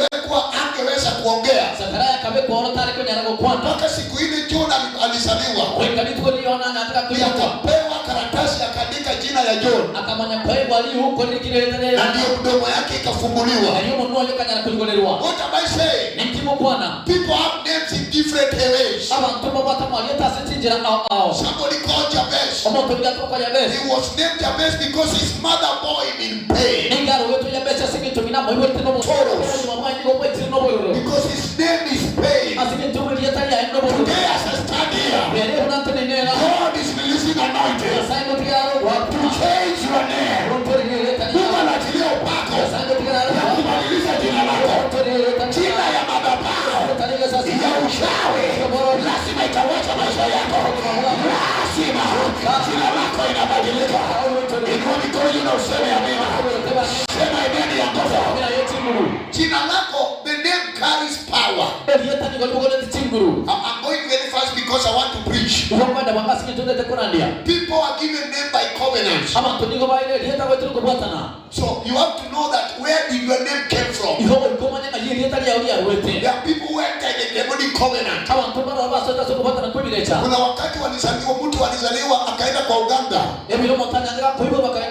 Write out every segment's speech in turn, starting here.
aliwekwa angeweza kuongea. Zakaria akawekwa oro tare kwenye anago kwanza. Mpaka siku ile John alizaliwa. Wengine tuliona anataka kuja akapewa karatasi akaandika jina ya John. Akamanya kwa hiyo ali huko ni kile ile. Na ndio mdomo yake ikafunguliwa. Aliyo mdomo yake kanyana kuligolerwa. What am I saying? Ni mtimo bwana. People have names in different ways. Abantu bata mwaleta sitinjira au. Somebody called Jabez. Omuntu byatoka Jabez. He was named Jabez because his mother bore him in pain. Ingaro wetu Jabez asikitumina moyo tino sorrows. Because his name is pain. Today as I stand here, God is releasing anointing to change your name. Mungu anachilia upako ya kubadilisha jina lako. Jina ya madhabahu ya ushawi lazima itawacha maisha yako. Lazima jina lako inabadilika. Inua mikono na useme amina. Sema imani ya nguvu. Jina lako, the name carries power. I'm going very fast because I want to preach. People are given name by covenant. So you have to know that where did your name came from. There are people who enter the demonic covenant. Kuna wakati walizaliwa, mtu alizaliwa akaenda kwa uganga.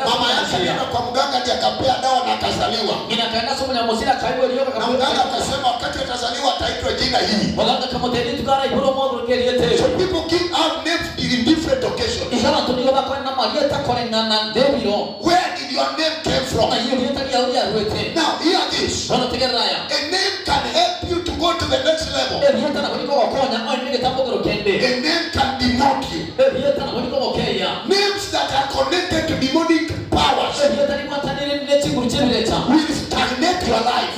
Mama yake alienda kwa mganga ndiye akampea dawa na akazaliwa. Na mganga akasema wakati atazaliwa ataitwa jina hili. So people give out names in different occasions. Where did your name came from? Now hear this. A name can help you to go to the next level. A name can demote you. Names that are connected to demonic powers will stagnate your life.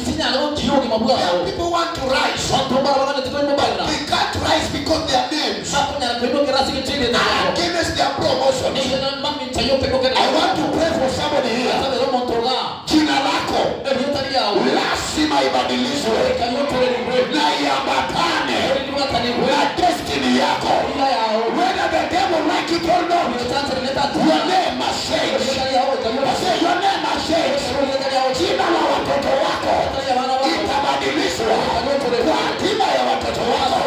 People want to rise, they can't rise because their names are against their promotion. I want to pray for somebody here. Jina lako lazima ibadilishwe na iambatane na destiny yako. Whether the devil like it or not, your name must change. I say your name must change. Jina la watoto wako itabadilishwa kwa hatima ya watoto wako.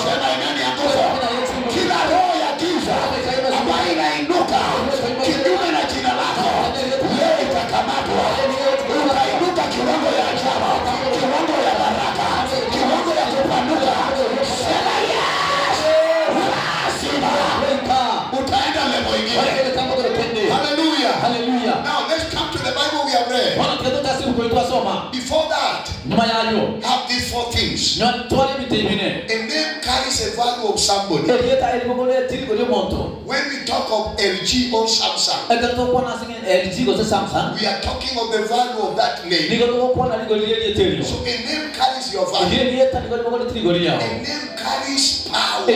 Sema imani ya nguvu. Kila roho ya giza ambayo inainuka kinyume na jina lako leo itakamatwa. Utainuka kiwango ya ajabu, kiwango ya baraka, kiwango ya kupanuka. Sema yes. Lazima utaenda level ingine. Hallelujah. Hallelujah. Now let's come to the Bible we have read. Before that, have these four things. A name carries a value of somebody. When we talk of LG or Samsung, we are talking of the value of that name. So a name carries your value. A name carries power. We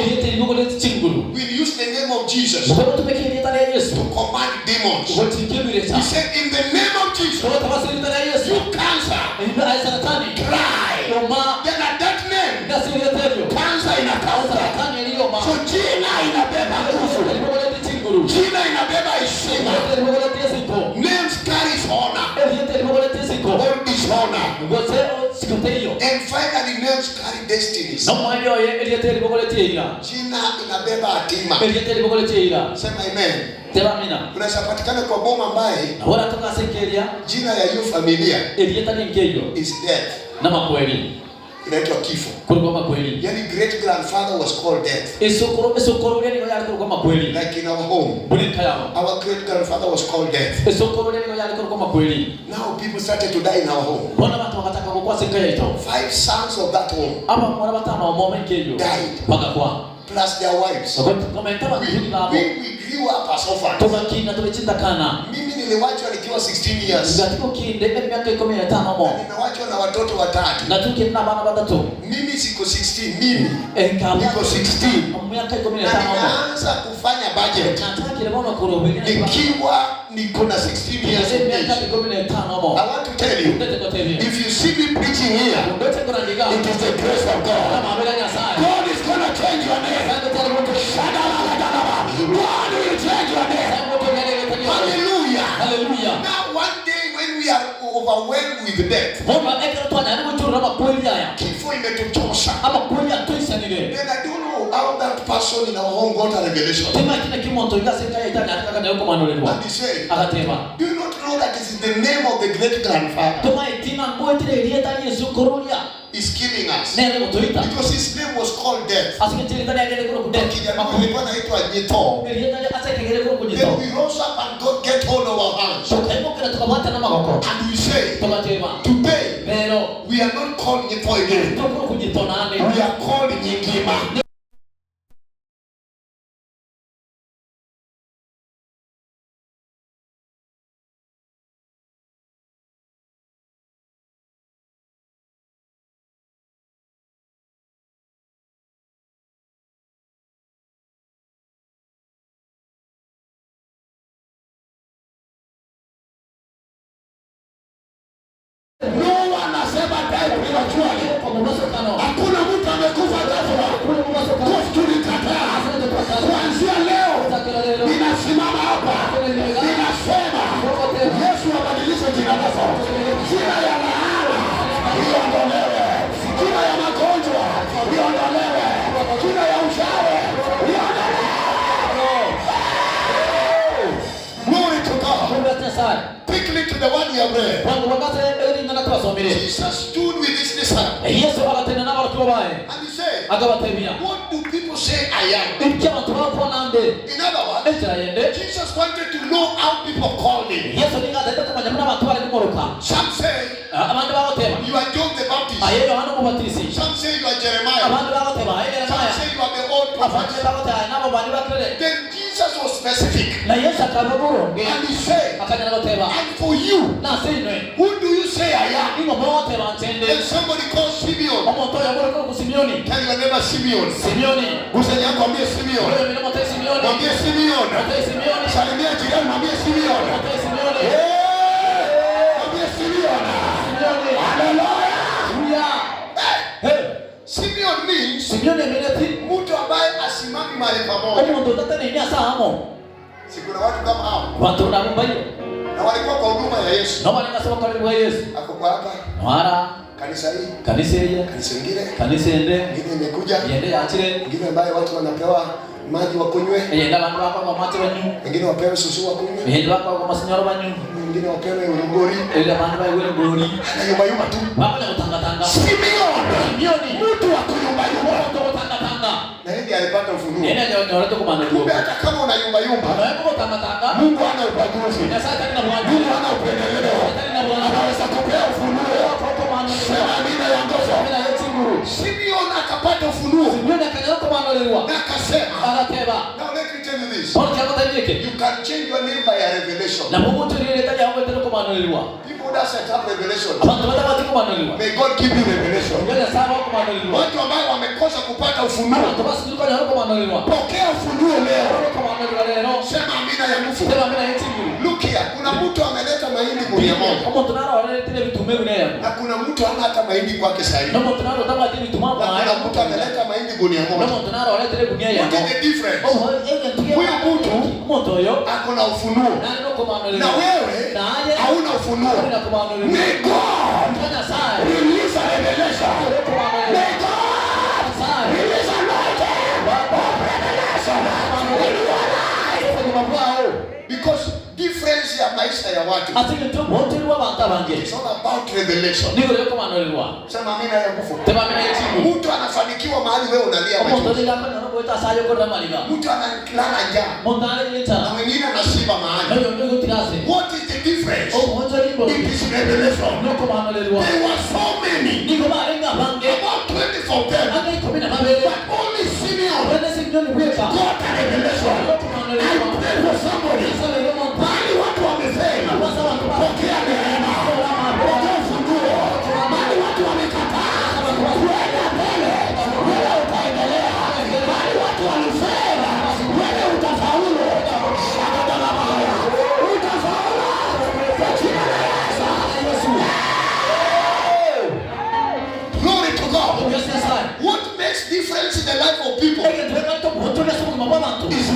use the name of Jesus to command demons. He said, in the name of Jesus, you cancer, cry. Then at that name, cancer in a cancer. So jina inabeba nguvu. Jina inabeba heshima. Names carries honor or dishonor. And finally, names carry destinies. Jina inabeba hatima. Sema amen. Unasapatikana kwa boma ambaye jina ya hiyo familia is death. Inaitwa kifo. Yani great grandfather was called death. Like in our home, our great grandfather was called death. Now people started to die in our home. 5 sons of that home died. Plus their wives. We grew up as orphans. Mimi niliwachwa nikiwa 16 years. Nimewachwa na watoto watatu. Mimi siko 16, mimi niko 16. Nikaanza kufanya budget nikiwa niko na 16 years. I want to tell you, if you see me preaching here, it is the grace of God. God is going to change your name. God will change your name. Hallelujah. Hallelujah. Now one day when we are overwhelmed with death, Kifo imetuchosha. Then I don't know how that person in our home got a revelation. And he said, do you not know that this is the name of the great grandfather? Is killing us because his name was called death. Then we rose up and God get hold of our hands. And we say, today we are not called Nito again. We are called Nyingima. No one has ever died prematurely. Hakuna mtu amekufa ghafla. Tulikataa. Kuanzia leo ninasimama hapa. Ninasema Yesu abadilishe jina lako. Jina ya laana liondolewe. Jina ya magonjwa liondolewe. Jina ya uchawi liondolewe. Glory to God. Quickly to the one you have read. Jesus stood with his disciples. And he said, what do people say I am? In other words, Jesus wanted to know how people call him. Some say, you are John the Baptist. Some say you are Jeremiah. Some say you are the old prophet. Then Jesus was specific. And he said, and for you, who do you say I am? Then somebody calls Simeon. Tell your neighbor Simeon. Gusii and Nyamira Simeon. Salimia jirani mwambie Simeon. Mwambie Simeon. Hallelujah. Simeon means mtu ambaye asimami mahali pamoja. Sikuna watu kama hao. Na walikuwa kwa huduma ya Yesu. Ako kwa hapa. Kanisa hii. Kanisa ingine. Ingine imekuja. Ingine ambaye watu wanapewa maji wakunywe. Wengine wapewe susu wakunywe. Wengine wapewe urugori. Na yumba tu. Simeon. Mtu wa kuyumba. Na yeye alipata ufunuo. Kumbe hata kama una yumba. Mungu ana ubaguzi. Mungu ana upendeleo. Anaweza kupea ufunuo. Sema amina ya ngozo. Simeon akapata ufunuo. Na akasema, now let me tell you this. You can change your name by a revelation. People that set up revelation. May God give you revelation. Watu ambao wamekosa kupata ufunuo. Pokea ufunuo leo. Sema amina ya nguvu. Look here, kuna mtu ameleta mahindi gunia moja. Na kuna mtu hana hata mahindi kwake sahihi. Na kuna mtu ameleta mahindi gunia moja. What is the difference? Huyu mtu ako na ufunuo. Na wewe hauna ufunuo. May God release a revelation. May God release a revelation. Because difference ya maisha ya watu. It's all about revelation. Sema amina ya nguvu. Mtu anafanikiwa mahali wewe unalia machozi. Mtu analala njaa. Na mwingine anashiba mahali. What is the difference? It is revelation. There were so many. About 20 of them. But only Simeon got a revelation. I pray for somebody. Bali watu wamesema. Pokea neema. Pokea ufunguo. Bali watu wamekataa. Wewe mbele. Wewe utaendelea. Bali watu walisema. Wewe utafaulu. Utafaulu. Kwa jina la Yesu. Glory to God. What makes difference in the life of people is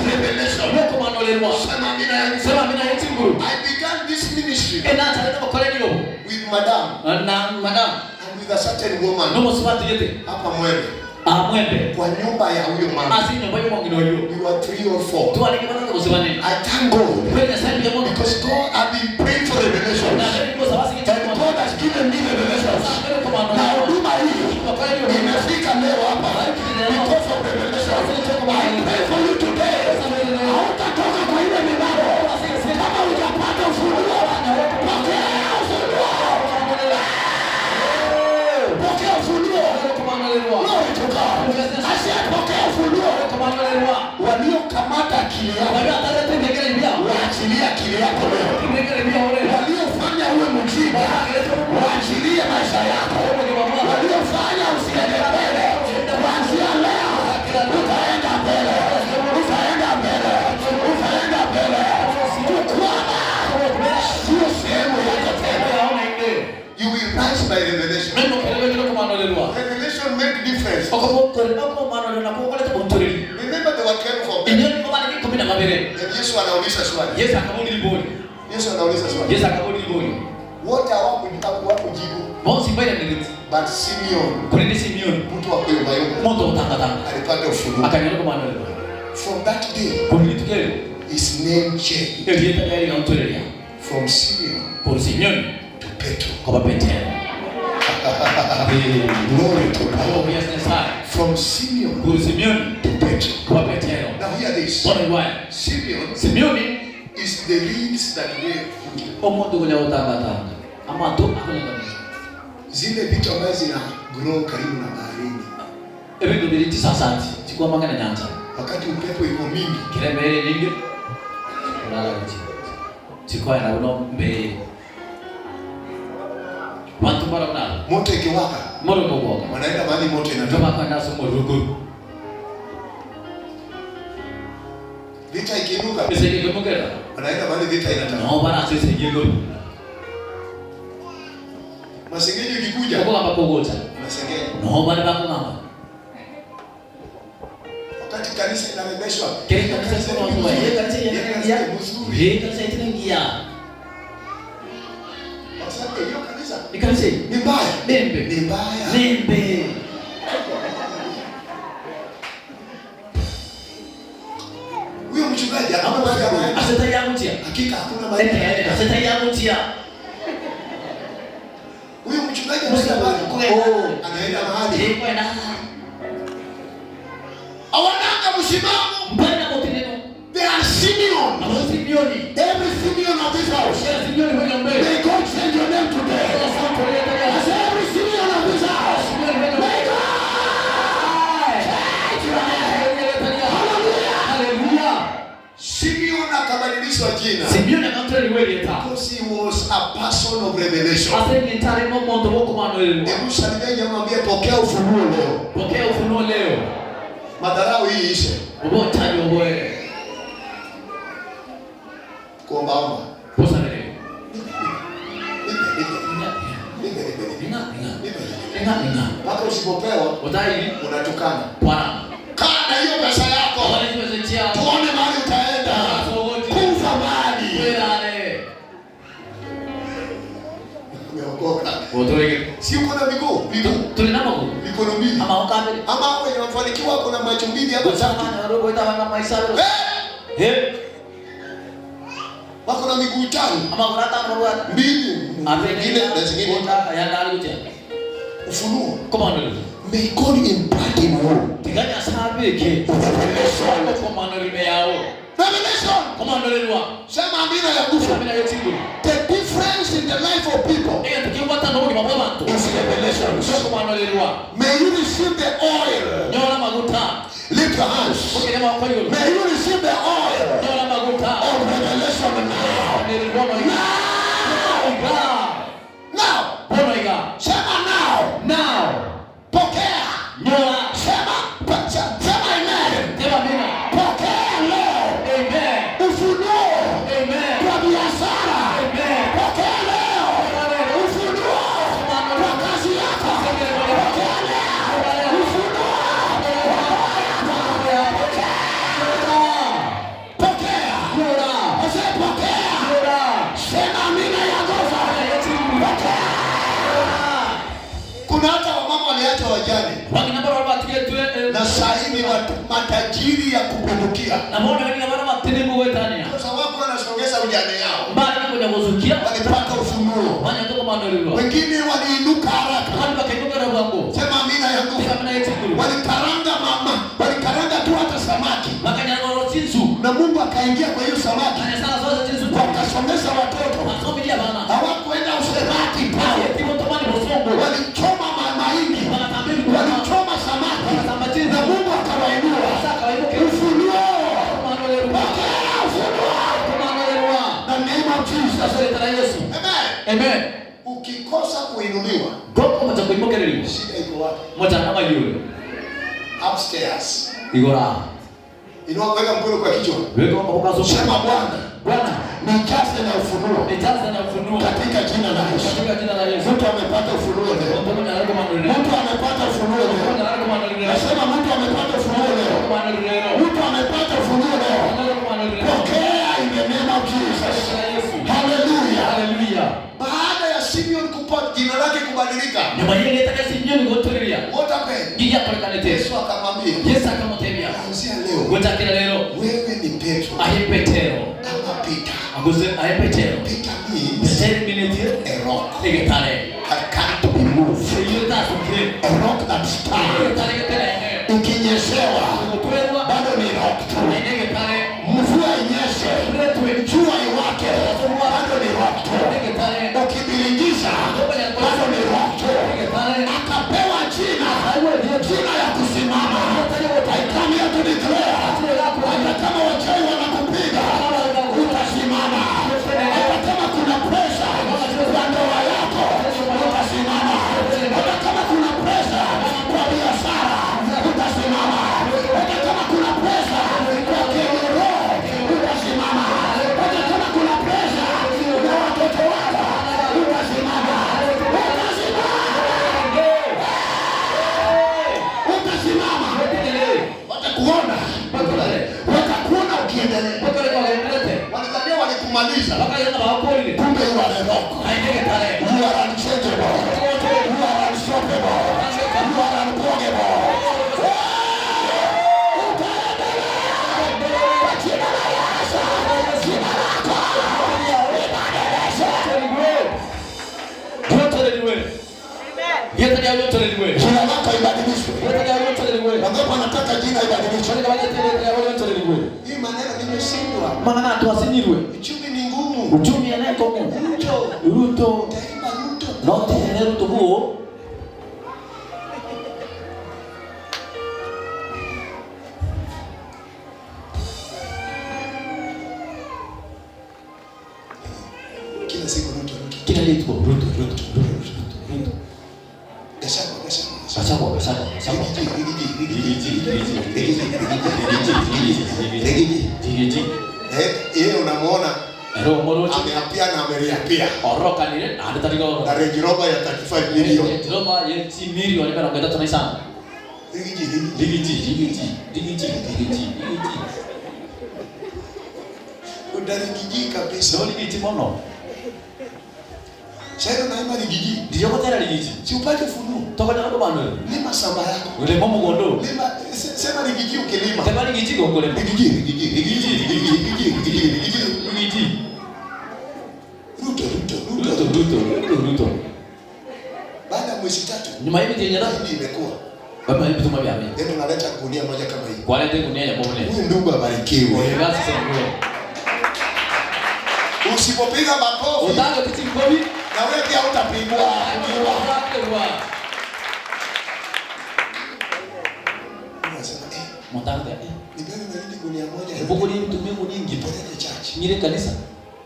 revelation. I began this ministry with Madam and with with a certain woman. No msipati yete. Hapa Mwembe. Mwembe. Kwa nyumba ya huyo mama. Asi nyumba hiyo mwingine hiyo. We were 3 or 4. Tu alikipata kusibane. I thank God. Kweli asante ya Mungu. Because God have been praying for revelation. Na ndio sababu kitu And God has given me revelation. Na huduma hii imefika leo hapa. Because of revelation. I pray for you today. Hautatoka kwa ile milango. Kama hujapata ufunuo. Pokea ufunuo. Pokea ufunuo. Glory to God. Asiyepokea ufunuo. Waliokamata akili yako. Waachilie akili yako leo. Waliofanya uwe mjinga. Waachilie maisha yako. Waliofanya usiende mbele. Kuanzia leo. Utaenda mbele. Utaenda mbele. Utaenda mbele. Kukwama. Sio sehemu yako tena. You will rise by revelation. Revelation make difference. Remember they were caring for them. And Yesu anauliza swali. Yesu anauliza swali. Wote hawakujibu. But Simeon. Mtu wa kuomba alipata ufunuo. From that day. His name changed. From Simeon to Petro. Glory to God. From Simeon to Petro. Now hear this. Simeon is the reeds that wave. Zile vitu ambazo zina grow karibu na baharini. Wakati upepo iko mingi. Moto ikiwaka. Wanaenda mahali moto inatoka. Vita ikiinuka. Wanaenda mahali vita inatoka. Masengenyo ikikuja. Masengenyo. Wakati kanisa inarembeshwa. Ni mbaya. Huyo mchungaji hakika hakuna mahali. Huyo mchungaji anaenda mahali. Awananga msimamo. They are Simeon. Every Simeon of this house. May God send your name today. As every Simeon of this house. May God change your name. Hallelujah. Simeon akabadilishwa jina. Because he was a person of revelation. Hebu salimia mwambie pokea ufunuo leo. Madharau hii ishe. Kuomba. Wako usipopewa unatukana. Kana hiyo pesa yako. Tuone mahali utaenda. Kufa mahali. Umeokoka. Si uko na miguu? Mikono mbili. Ama wewe unafanikiwa kuna macho mbili hapa tatu. Wako na miguu tano. Mbili. Ufunuo. May God impart in you. Revelation. Sema amina ya kufa. The difference in the life of people is revelation. May you receive the oil. Lift your hands. May you receive the oil of revelation now. Sema now. Pokea. Sema amen. Pokea leo. Ufunuo. Kwa biashara. Pokea leo. Ufunuo. Kwa kazi yako. Pokea leo. Ufunuo. wameacha wajane. Na saa hii ni matajiri ya kupindukia. Kwa sababu wanasongeza ujane yao. Walipata ufunuo. Wengine waliinuka haraka. Sema amina ya Mungu. Walikaranga mama. Walikaranga tu hata samaki. Na Mungu akaingia kwa hiyo samaki. Wakasomeza watoto. Hawakuenda usherati pale. Walichoma mahindi. Walichoma samaki. Na Mungu akawainua. Ufunuo. The name of Jesus. Amen. Ukikosa kuinuliwa, shida iko wapi? Upstairs. Inua weka mkono kwa kichwa. Sema Bwana, nijaze na ufunuo. Katika jina la Yesu. Mtu amepata ufunuo leo. Mtu amepata ufunuo leo. Nasema mtu amepata ufunuo leo. Mtu amepata ufunuo leo. Pokea in the name of Jesus. Hallelujah. Baada ya Simeon kupata jina lake kubadilika. What happened? Yesu akamwambia. Kuanzia leo. Wewe ni Petro. Ama Peter. Peter means a rock. That can't be moved. A rock that stands. Ukinyeshewa bado ni rock tu. Mvua inyeshe, jua iwake, bado ni rock tu. Ukibiringisha bado ni rock tu. Akapewa jina ya kusimama. I come here to declare, hata kama wachawi wanakupiga, utasimama. Hata kama kuna pressure kwa ndoa yako, utasimama. Hata kama kuna pressure kwa biashara, utasimama. Hata kama kuna pressure kwa kiroho, utasimama. Hata kama kuna pressure kwa watoto wako, utasimama. Utasimama. Watakuona ukiendelea. Wanadhania walikumaliza. Kumbe you are a rock. You are unchangeable. You are unstoppable. You are unbreakable. Jina lako ibadilishwe. Wangapi wanataka jina ibadilishwe? Hii maneno nimeshindwa. Uchumi ni ngumu. Ruto. Taimba Ruto. Kila siku Ruto. Yeye unamuona ameapia na ameliapia. Na Range Rover ya 35 milioni. Udarigiji kabisa. Sasa unaima ligiji. Ndio kwa tena ligiji. Si upate funuo. Toka na ndo bana. Lima shamba yako. Ule momo gondo. Lima sema ligiji ukilima. Sema ligiji gongole. Ligiji. Ruto. Baada ya mwezi 3. Nyuma hivi yenye ndio imekuwa. Baba hivi tuma vya mimi. Ndio naleta gunia moja kama hii. Kwa lete gunia ya mbona. Huyu ndugu abarikiwe. Wewe basi sasa. Usipopiga makofi. Utaanza kitimkobi. Na wewe pia utapigwa. Mtanga nipewe mahindi gunia moja. Hebu ni mtumie nyingi peleke church. Nyire kanisa.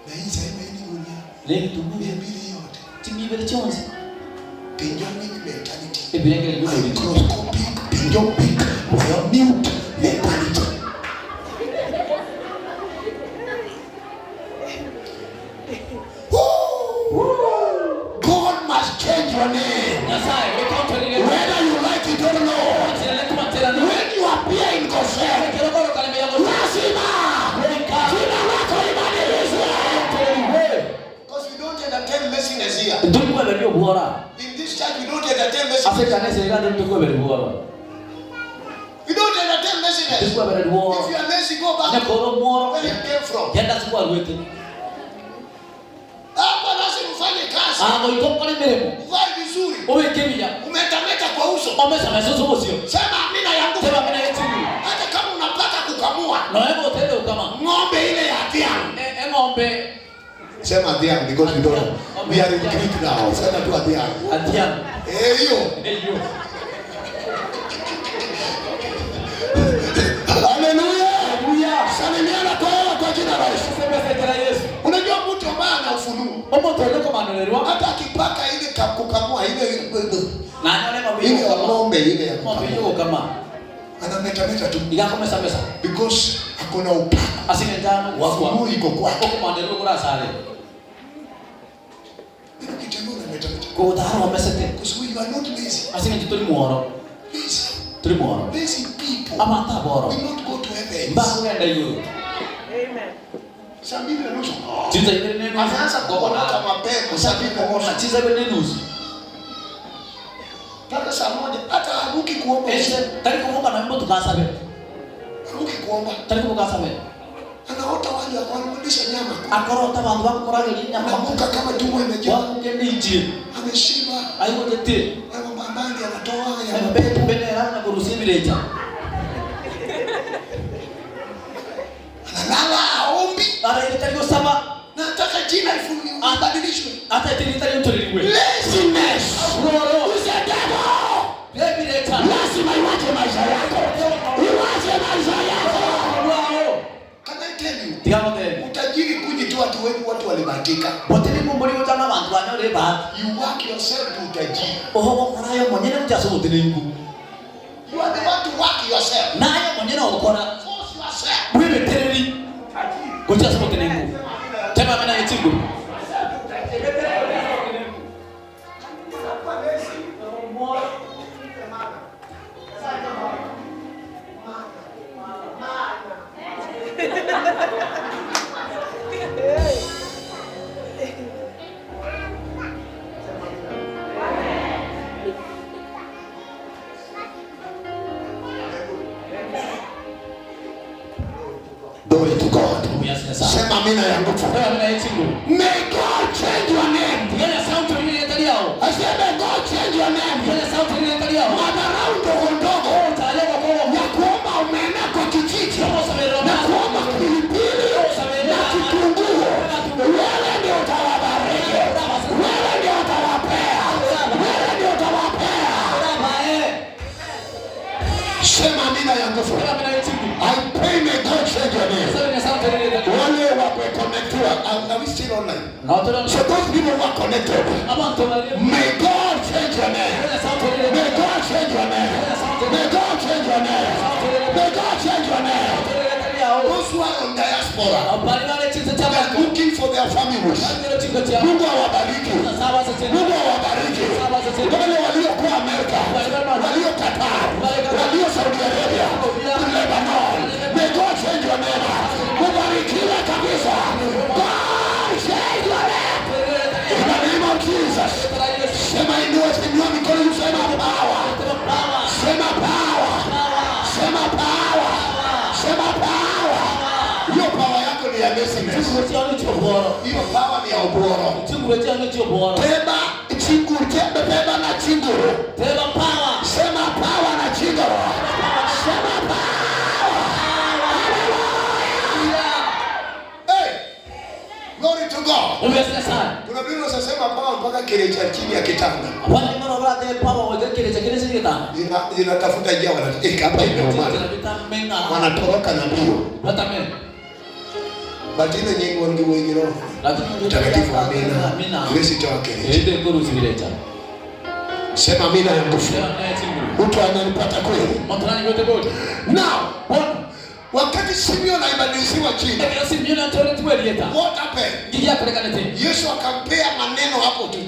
Na hii sasa mahindi gunia. Leo tumie 200 yote. Timi vile chonzi. Pandemic mentality. Ebirenge ni microscopic pandemic minute mentality. God must change your name. Whether you like it or not. When you appear in Gusii, lazima jina lako libadilishwe. Because we don't entertain messiness here. In this church we don't entertain messiness. messages. Ase kanisa igande mtuko bere bora. You don't entertain messages. If you are lazy, go back where you came from. Yenda sikuwa ruete. Hapa lazima ufanye kazi. Itoka ni meremo. Uvae vizuri. Umekemia. Umetameta kwa uso. Omesa mesoso sio. Sema amina yangu. Sema amina yetu. Hata kama unapaka kukamua. Na wewe utende ukama. Ng'ombe ile ya Thiang. Ng'ombe. Sema Thiang because we don't. We are in Greek now. Sema tu Thiang. Thiang. Hiyo. Hallelujah. Salimiana kwa jina la Yesu. Unajua mtu ambaye ana ufunuo. Hata akipaka ile kukamua ile ile ng'ombe ile ya kama anametameta tu. Mesa. Because hakuna upako. Asinendano Ufunuo iko kwake. Mandeleo kura sale. Kitendo unametameta. Kwa udhara wamesete. Because we are not lazy. Asinenditoli muoro. Lazy. Trimoro. Lazy people. Amata boro. We not go to heaven. Mbaku enda yuro. Amen. Sabini na nusu. Chiza ile neno. Anaanza kuondoka mapema. Sabini na nusu. Chiza ile neno. Mpaka saa moja hata haruki kuomba. Tari kuomba na mbo tukasabe. Haruki kuomba. Tari kukasabe. Anaota wali akamrudisha nyama. Akorota bantu bakoraga nyama. Anamuka kama tumbo imejaa. Wakendije. Ameshiba. Ayo tete. Ayo mbambani anatoa ya mbele benera na kurusibireja. Analala aombi. Ara ile tari kusaba. Nataka jina ifungiwe. Abadilishwe. Hata ile tari utoliwe. Laziness. Roro. Usedemo. Bebireta. Lazima iwache maisha yako. Iwache maisha yako. Wao. Can I tell you? Tiamote. Utajiri kuji tu watu walibahatika. Boteli mumburi utana bantu banyore ba. You work yourself to utajiri. Oho karayo monyene mjaso utelengu. You are the one to work yourself. Nayo monyene okora. Force yourself. Wewe tereri. Kujaso utelengu. Tema mena yetingu. Glory to God. Sema amina ya nguvu. May God change your name. I said may God change your name. Madharau ndogo ndogo ya kuomba umeme kwa kijiji na kuomba pilipili na kitunguu. Wewe ndio utawabariki. Wewe ndio utawapea. Wewe ndio utawapea. Sema amina ya nguvu. I pray may God change your name. Wale wako connected. Are we still online? So those people who are connected, may God change your name. May God change your name. May God change your name. May God change your name. Those who are on diaspora, they are looking for their families. Mungu awabariki. Mungu awabariki. Wale waliokuwa Amerika, walio Qatar, walio Saudi Arabia, Lebanon. May God change your name. Mubarikiwe kabisa. God change your name. In the name of Jesus. Sema inua mikono usema power. Sema power. Sema power. Sema power. Hiyo power yako ni ya laziness. Hiyo power ni ya ubora. Beba chinguru, beba na chinguru. Beba power. Sema power na chinguru. Sema power. Glory to God. Kuna Biblia inasema power mpaka kile cha chini ya kitanda. Inatafuta njia hapa imeumana. Wanatoroka na mbio. Batile nyingi wangi wengi roho. Mtakatifu amina. Yesu tawakele. Sema amina ya nguvu. Mtu ananipata kweli. Now, wakati Simeon alibadilishwa jina, what happened? Yesu akampea maneno hapo tu.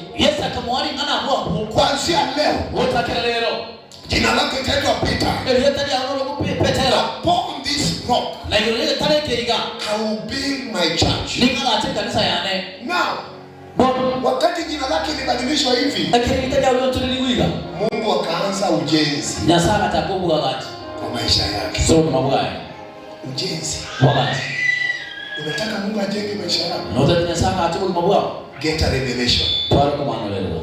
Kuanzia leo jina lako itaitwa Peter. Upon this rock I will build my church. Now, wakati jina lake libadilishwa hivi, Mungu anaanza ujenzi. Nyasaka atakubuka wakati. Kwa maisha yake. So mabwaya. Ujenzi. Wakati. Unataka Mungu ajenge maisha yako? Nyasaka atubuka mabwaya. Get a revelation. Twara kwa maana leo.